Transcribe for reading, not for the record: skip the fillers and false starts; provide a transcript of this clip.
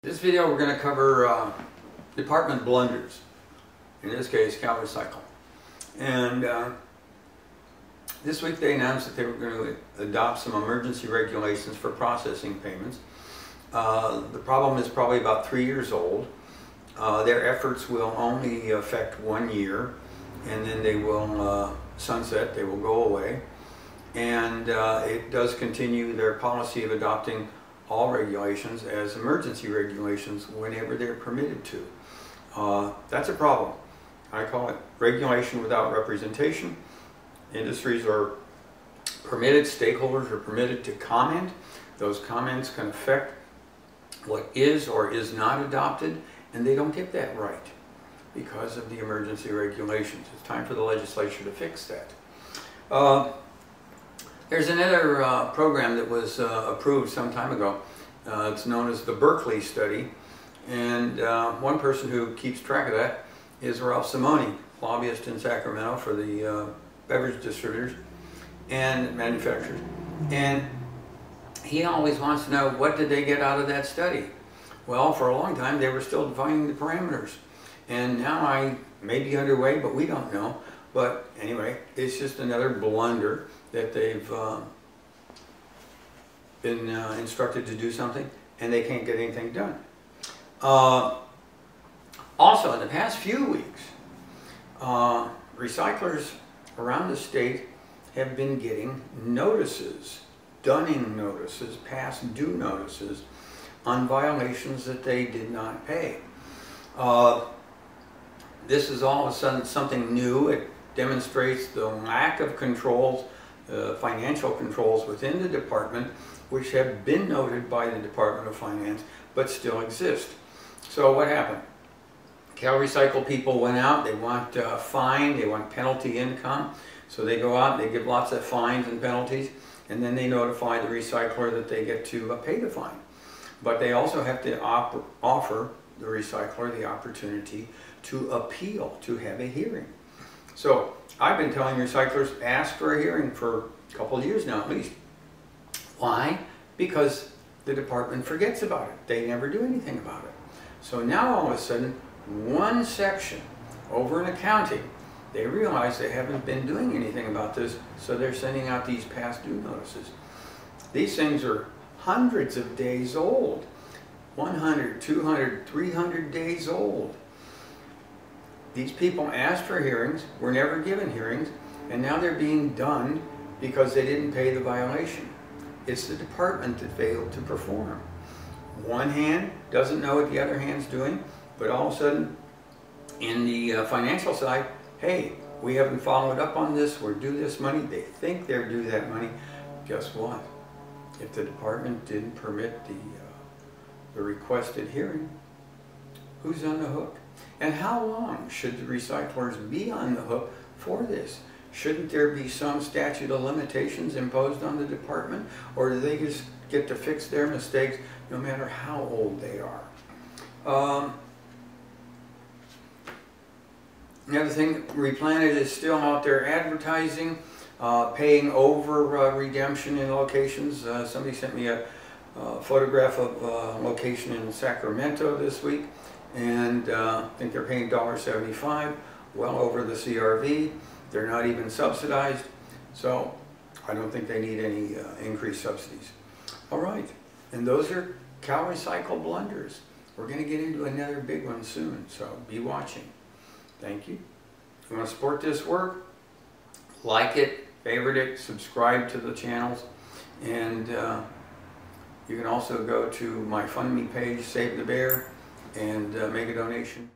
This video we're going to cover department blunders, in this case Cal Recycle. And this week they announced that they were going to adopt some emergency regulations for processing payments. The problem is probably about 3 years old. Their efforts will only affect 1 year, and then they will sunset, they will go away. And it does continue their policy of adopting all regulations as emergency regulations whenever they're permitted to. That's a problem. I call it regulation without representation. Industries are permitted, stakeholders are permitted to comment. Those comments can affect what is or is not adopted, and they don't get that right because of the emergency regulations. It's time for the legislature to fix that. There's another program that was approved some time ago. It's known as the Berkeley Study, and one person who keeps track of that is Ralph Simone, lobbyist in Sacramento for the beverage distributors and manufacturers. And he always wants to know, what did they get out of that study? Well, for a long time they were still defining the parameters, and now I may be underway, but we don't know. But anyway, it's just another blunder that they've been instructed to do something and they can't get anything done. Also, in the past few weeks, recyclers around the state have been getting notices, dunning notices, past due notices on violations that they did not pay. This is all of a sudden something new. It demonstrates the lack of controls, financial controls within the department, which have been noted by the Department of Finance but still exist. So what happened? Cal Recycle people went out, they want a fine, they want penalty income, so they go out, they give lots of fines and penalties, and then they notify the recycler that they get to pay the fine. But they also have to offer the recycler the opportunity to appeal, to have a hearing. So I've been telling recyclers, ask for a hearing for a couple of years now at least. Why? Because the department forgets about it. They never do anything about it. So now all of a sudden, one section over in accounting, they realize they haven't been doing anything about this, so they're sending out these past due notices. These things are hundreds of days old, 100, 200, 300 days old. These people asked for hearings, were never given hearings, and now they're being done because they didn't pay the violation. It's the department that failed to perform. One hand doesn't know what the other hand's doing, but all of a sudden, in the financial side, hey, we haven't followed up on this, we're due this money. They think they're due that money. Guess what? If the department didn't permit the requested hearing, who's on the hook? And how long should the recyclers be on the hook for this? Shouldn't there be some statute of limitations imposed on the department? Or do they just get to fix their mistakes no matter how old they are? Another thing, Replanted is still out there advertising, paying over redemption in locations. Somebody sent me a photograph of a location in Sacramento this week, and I think they're paying $1.75, well over the CRV. They're not even subsidized, so I don't think they need any increased subsidies. All right, and those are Cal Recycle blunders. We're going to get into another big one soon, so be watching. Thank you. If you want to support this work, like it, favorite it, subscribe to the channels, and you can also go to my FundMe page, Save the Bear, and make a donation.